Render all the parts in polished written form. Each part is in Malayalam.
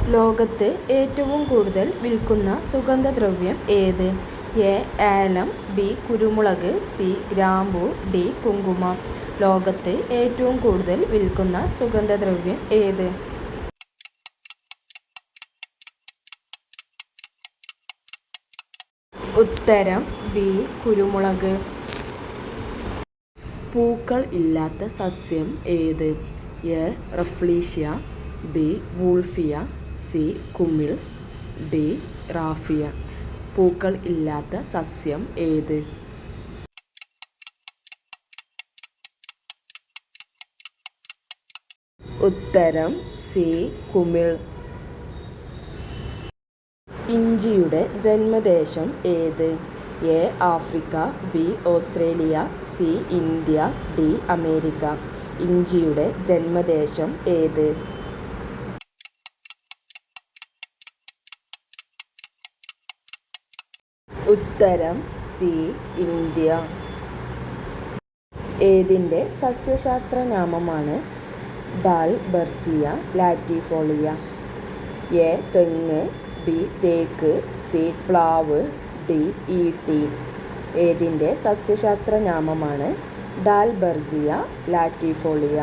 ലോകത്ത് ഏറ്റവും കൂടുതൽ വിൽക്കുന്ന സുഗന്ധദ്രവ്യം ഏത്? എ. ഏലം, ബി. കുരുമുളക്, സി. ഗ്രാമ്പൂ, ഡി. കുങ്കുമം. ലോകത്ത് ഏറ്റവും കൂടുതൽ വിൽക്കുന്ന സുഗന്ധദ്രവ്യം ഏത്? ഉത്തരം ബി. കുരുമുളക്. പൂക്കൾ ഇല്ലാത്ത സസ്യം ഏത്? A. Rafflesia, B. Wolffia, C. കുമിൾ, ഡി. റാഫിയ. പൂക്കൾ ഇല്ലാത്ത സസ്യം ഏത്? ഉത്തരം സി. കുമിൾ. ഇഞ്ചിയുടെ ജന്മദേശം ഏത്? A. Africa, B. Australia, C. India, D. America. ഇഞ്ചിയുടെ ജന്മദേശം ഏത്? ഉത്തരം സി. ഇന്ത്യ. ഏതിൻ്റെ സസ്യശാസ്ത്രനാമമാണ് ഡാൽബർജിയ ലാറ്റിഫോളിയ? എ. തെങ്ങ്, ബി. തേക്ക്, സി. പ്ലാവ്, ഡി. ഈട്ടി. ഏതിൻ്റെ സസ്യശാസ്ത്രനാമമാണ് ഡാൽബർജിയ ലാറ്റിഫോളിയ?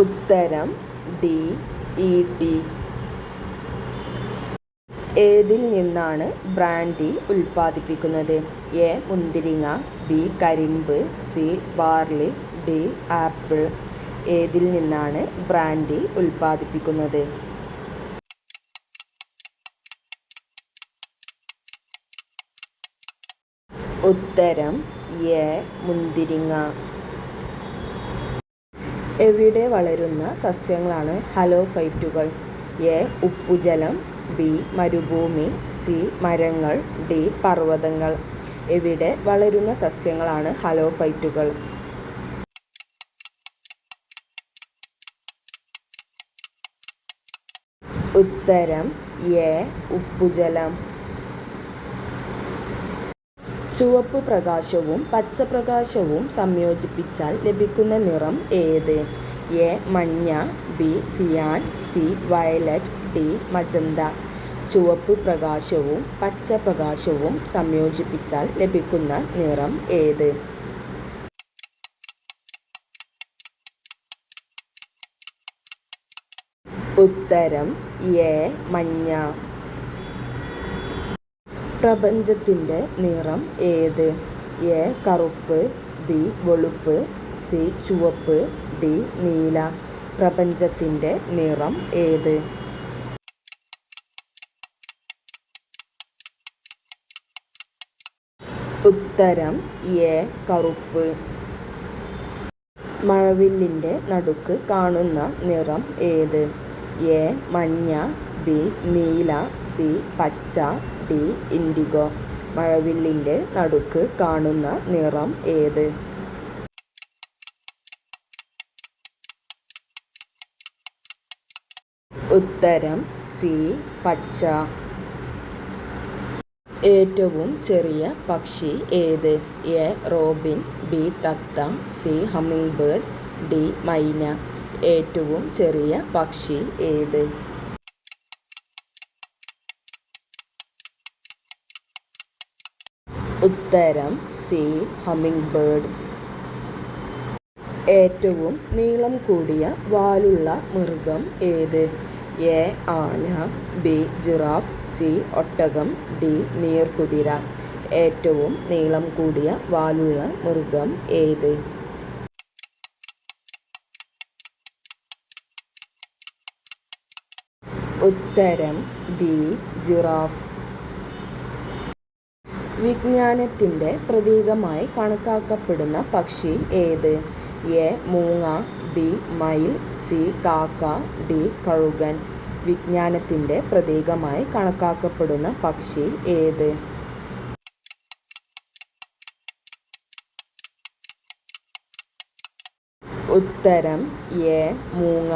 ഉത്തരം ഡി. ഈട്ടി. ഏതിൽ നിന്നാണ് ബ്രാൻഡി ഉൽപ്പാദിപ്പിക്കുന്നത്? എ. മുന്തിരിങ്ങ, ബി. കരിമ്പ്, സി. Barley, D. ആപ്പിൾ. ഏതിൽ നിന്നാണ് ബ്രാൻഡി ഉൽപ്പാദിപ്പിക്കുന്നത്? ഉത്തരം എ. മുന്തിരിങ്ങ. എവിടെ വളരുന്ന സസ്യങ്ങളാണ് ഹലോഫൈറ്റുകൾ? എ. ഉപ്പുജലം, ബി. മരുഭൂമി, സി. മരങ്ങൾ, ഡി. പർവ്വതങ്ങൾ. എവിടെ വളരുന്ന സസ്യങ്ങളാണ് ഹലോഫൈറ്റുകൾ? ഉത്തരം എ. ഉപ്പുജലം. ചുവപ്പ് പ്രകാശവും പച്ച പ്രകാശവും സംയോജിപ്പിച്ചാൽ ലഭിക്കുന്ന നിറം ഏത്? എ. മഞ്ഞ, ബി. സിയാൻ, സി. Violet, D. മജന്ത. ചുവപ്പ് പ്രകാശവും പച്ച പ്രകാശവും സംയോജിപ്പിച്ചാൽ ലഭിക്കുന്ന നിറം ഏത്? ഉത്തരം എ. മഞ്ഞ. പ്രപഞ്ചത്തിൻ്റെ നിറം ഏത്? എ. കറുപ്പ്, ബി. വെളുപ്പ്, സി. ചുവപ്പ്, ഡി. നീല. പ്രപഞ്ചത്തിൻ്റെ നിറം ഏത്? ഉത്തരം എ. കറുപ്പ്. മഴവില്ലിൻ്റെ നടുക്ക് കാണുന്ന നിറം ഏത്? എ. മഞ്ഞ, ബി. നീല, സി. പച്ച, ഡി. ഇൻഡിഗോ. മഴവില്ലിൻ്റെ നടുക്ക് കാണുന്ന നിറം ഏത്? ഉത്തരം സി. പച്ച. ഏറ്റവും ചെറിയ പക്ഷി ഏത്? എ. Robin, B. തത്ത, സി. Humming bird, D. മൈന. ഏറ്റവും ചെറിയ പക്ഷി ഏത്? ഉത്തരം സി. Humming bird. ഏറ്റവും നീളം കൂടിയ വാലുള്ള മൃഗം ഏത്? എ. ആന, ബി. Giraffe, C. ഒട്ടകം, ഡി. നീർക്കുതിര. ഏറ്റവും നീളം കൂടിയ വാലുള്ള മൃഗം ഏത്? ഉത്തരം ബി. ജിറാഫ്. വിജ്ഞാനത്തിൻ്റെ പ്രതീകമായി കണക്കാക്കപ്പെടുന്ന പക്ഷി ഏത്? എ. മൂങ്ങ, ബി. മയിൽ, സി. കാക്ക, ഡി. കഴുകൻ. വിജ്ഞാനത്തിൻ്റെ പ്രതീകമായി കണക്കാക്കപ്പെടുന്ന പക്ഷി ഏത്? ഉത്തരം എ. മൂങ്ങ.